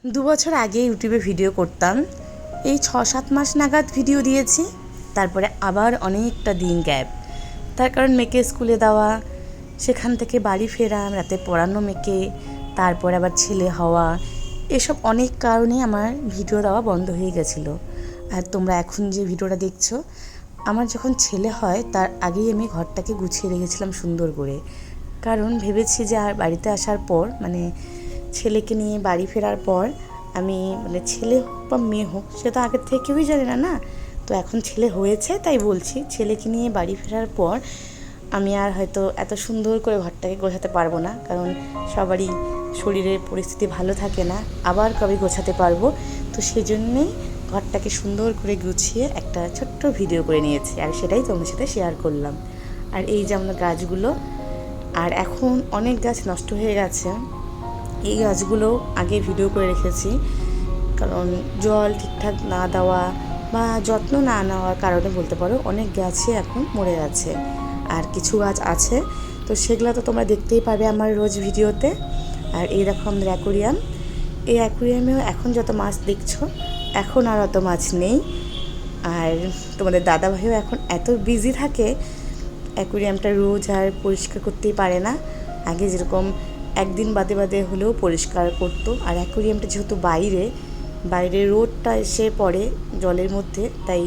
2 বছর আগে ইউটিউবে ভিডিও করতাম, এই 6-7 মাস নাগাদ ভিডিও দিয়েছি, তারপরে আবার অনেকটা দিন গ্যাপ। তার কারণ মেয়েকে স্কুলে দেওয়া, সেখান থেকে বাড়ি ফেরা, রাতে পড়ানো মেয়েকে, তারপর আবার ছেলে হওয়া, এসব অনেক কারণে আমার ভিডিও দেওয়া বন্ধ হয়ে গেছিলো। আর তোমরা এখন যে ভিডিওটা দেখছো, আমার যখন ছেলে হয় তার আগেই আমি ঘরটাকে গুছিয়ে রেখেছিলাম সুন্দর করে। কারণ ভেবেছি যে আর বাড়িতে আসার পর মানে ছেলেকে নিয়ে বাড়ি ফেরার পর আমি মানে ছেলে হোক বা মেয়ে হোক সে তো আগের থেকে কেউই জানে না না, তো এখন ছেলে হয়েছে তাই বলছি, ছেলেকে নিয়ে বাড়ি ফেরার পর আমি আর হয়তো এত সুন্দর করে ঘরটাকে গোছাতে পারবো না, কারণ সবারই শরীরের পরিস্থিতি ভালো থাকে না, আবার কবে গোছাতে পারবো। তো সেই জন্যেই ঘরটাকে সুন্দর করে গুছিয়ে একটা ছোট্ট ভিডিও করে নিয়েছি, আর সেটাই তোমাদের সাথে শেয়ার করলাম। আর এই যে আমরা গাছগুলো, আর এখন অনেক গাছ নষ্ট হয়ে গেছে, এই গাছগুলো আগে ভিডিও করে রেখেছি, কারণ জল ঠিকঠাক না দেওয়া বা যত্ন না নেওয়ার কারণে বলতে পারো অনেক গাছই এখন মরে গেছে। আর কিছু গাছ আছে, তো সেগুলো তো তোমরা দেখতেই পাবে আমার রোজ ভিডিওতে। আর এই দেখো আমাদের অ্যাকোরিয়াম, এই অ্যাকোরিয়ামেও এখন যত মাছ দেখছো এখন আর অত মাছ নেই। আর তোমাদের দাদাভাইও এখন এত বিজি থাকে, অ্যাকোরিয়ামটা রোজ আর পরিষ্কার করতেই পারে না। আগে যেরকম একদিন বাদে বাদে হলেও পরিষ্কার করতো, আর অ্যাকোরিয়ামটা যেহেতু বাইরে রোদটা এসে পড়ে জলের মধ্যে, তাই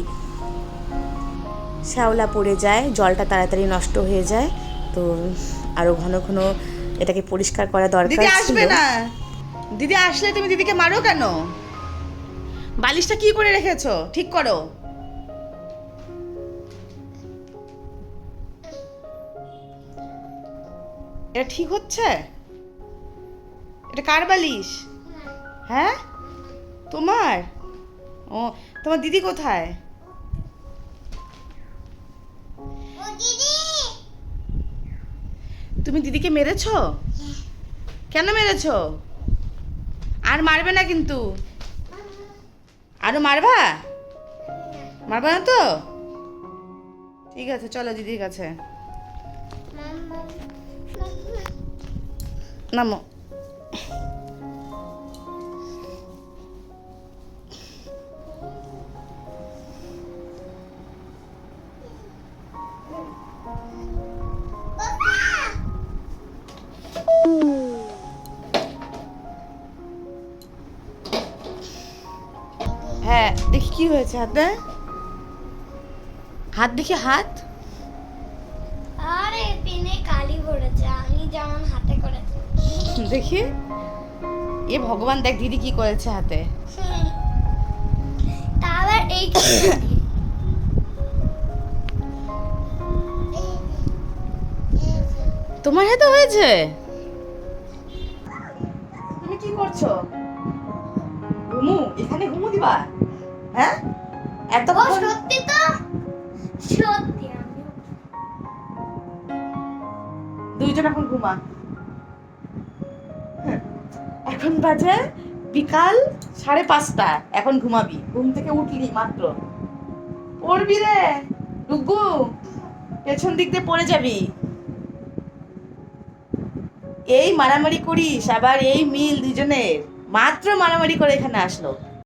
শ্যাওলা পড়ে যায়, জলটা তাড়াতাড়ি নষ্ট হয়ে যায়। তো আরও ঘন ঘন এটাকে পরিষ্কার করা দরকার ছিল। দিদি আসবে না, দিদি আসলে তুমি দিদিকে মারো কেন? বালিশটা কি করে রেখেছো? ঠিক করো। এটা ঠিক হচ্ছে? এটা কার বালিশ? হ্যাঁ, তোমার? ও, তোমার দিদি কোথায়? তুমি দিদিকে মেরেছো? কেন মেরেছো? আর মারবে না কিন্তু। আরো মারবা? মারবা না তো? ঠিক আছে, চলো দিদির কাছে। নামো। হ্যাঁ, দেখি কি হয়েছে হাতে। হাত দেখি, হাত। আরে পেনে কালি পড়েছে, আমি যেমন হাতে করেছি। দেখি। এ ভগবান, দেখ দিদি কি করেছে হাতে। তা আবার এই তোমার হাতে হয়েছে? তুমি কি করছো? ঘুমু? এখানে ঘুমু দিবা? হ্যাঁ, এত ও সত্যি তো, সত্যি আমি দুইজন এখন ঘুমা। এখন বাজে বিকাল 5:30, এখন ঘুমাবি। ঘুম থেকে উঠলি মাত্র, পড়বি রে ডুগু, পেছন দিক দিয়ে পড়ে যাবি। এই মারামারি করিস, আবার এই মিল দুজনের, মাত্র মারামারি করে এখানে আসলো।